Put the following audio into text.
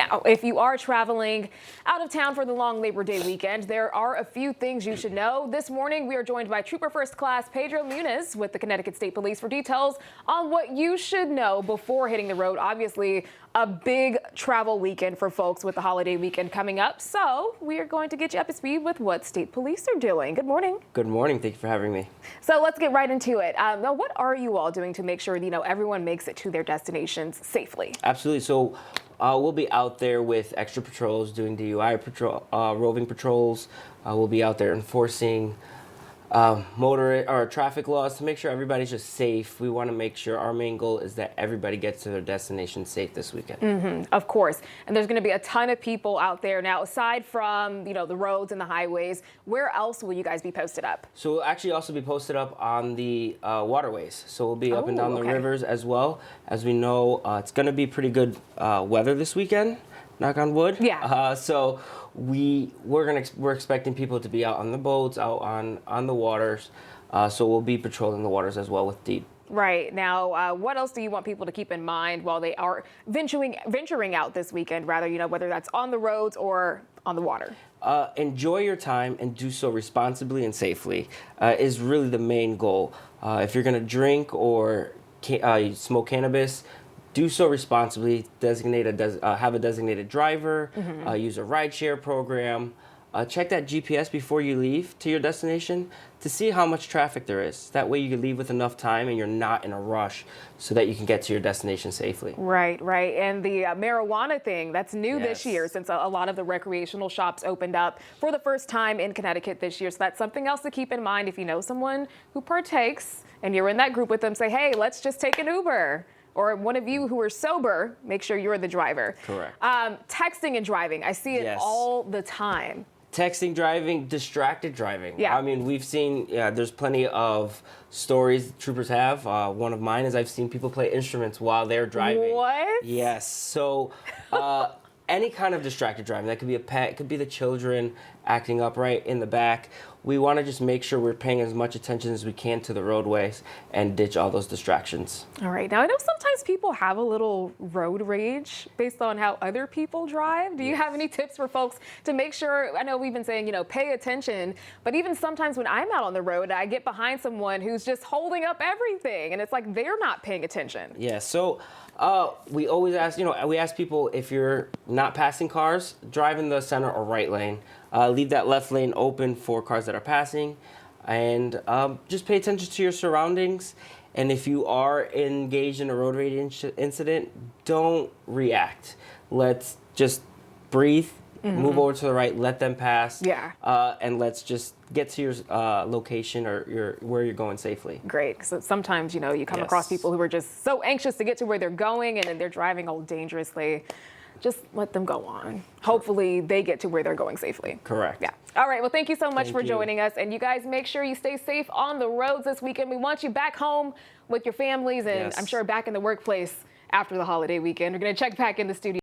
Now, if you are traveling out of town for the long Labor Day weekend, there are a few things you should know. This morning, we are joined by Trooper First Class Pedro Muniz with the Connecticut State Police for details on what you should know before hitting the road. Obviously, a big travel weekend for folks with the holiday weekend coming up. So we are going to get you up to speed with what state police are doing. Good morning. Good morning. Thank you for having me. So let's get right into it. Now, what are you all doing to make sure, everyone makes it to their destinations safely? Absolutely. So we'll be out there with extra patrols doing DUI patrol, roving patrols. We'll be out there enforcing motor or traffic laws to make sure everybody's just safe. We want to make sure our main goal is that everybody gets to their destination safe this weekend. Of course. And there's going to be a ton of people out there. Now, aside from, the roads and the highways, where else will you guys be posted up? So we'll actually also be posted up on the waterways. So we'll be up and down the rivers as well. As we know, it's going to be pretty good weather this weekend. Knock on wood. Yeah. So we're expecting people to be out on the boats, out on the waters. So we'll be patrolling the waters as well with deep. Right. Now, what else do you want people to keep in mind while they are venturing out this weekend, rather, whether that's on the roads or on the water? Enjoy your time and do so responsibly and safely is really the main goal. If you're going to drink or smoke cannabis, do so responsibly. Have a designated driver. Use a rideshare program. Check that GPS before you leave to your destination to see how much traffic there is. That way you can leave with enough time and you're not in a rush so that you can get to your destination safely. Right. And the marijuana thing, that's new this year since a lot of the recreational shops opened up for the first time in Connecticut this year. So that's something else to keep in mind. If you know someone who partakes and you're in that group with them, say, hey, let's just take an Uber. Or one of you who are sober, make sure you're the driver. Correct. Texting and driving, I see it all the time. Texting, driving, distracted driving. Yeah. I mean, we've seen, there's plenty of stories troopers have. One of mine is I've seen people play instruments while they're driving. What? Yes. So any kind of distracted driving, that could be a pet, it could be the children acting upright in the back. We want to just make sure we're paying as much attention as we can to the roadways and ditch all those distractions. All right. Now, I know sometimes people have a little road rage based on how other people drive. Do you have any tips for folks to make sure? I know we've been saying, pay attention, but even sometimes when I'm out on the road, I get behind someone who's just holding up everything, and it's like they're not paying attention. Yeah. So we always ask, we ask people, if you're not passing cars, drive in the center or right lane. Leave that left lane open for cars that are passing, and just pay attention to your surroundings. And if you are engaged in a road rage incident, don't react. Let's just breathe, move over to the right, let them pass, and let's just get to your location or where you're going safely. Great. So sometimes, you come across people who are just so anxious to get to where they're going, and then they're driving all dangerously. Just let them go on. Hopefully they get to where they're going safely. Correct. Yeah. All right. Well, thank you so much for joining us. And you guys make sure you stay safe on the roads this weekend. We want you back home with your families and I'm sure back in the workplace after the holiday weekend. We're going to check back in the studio.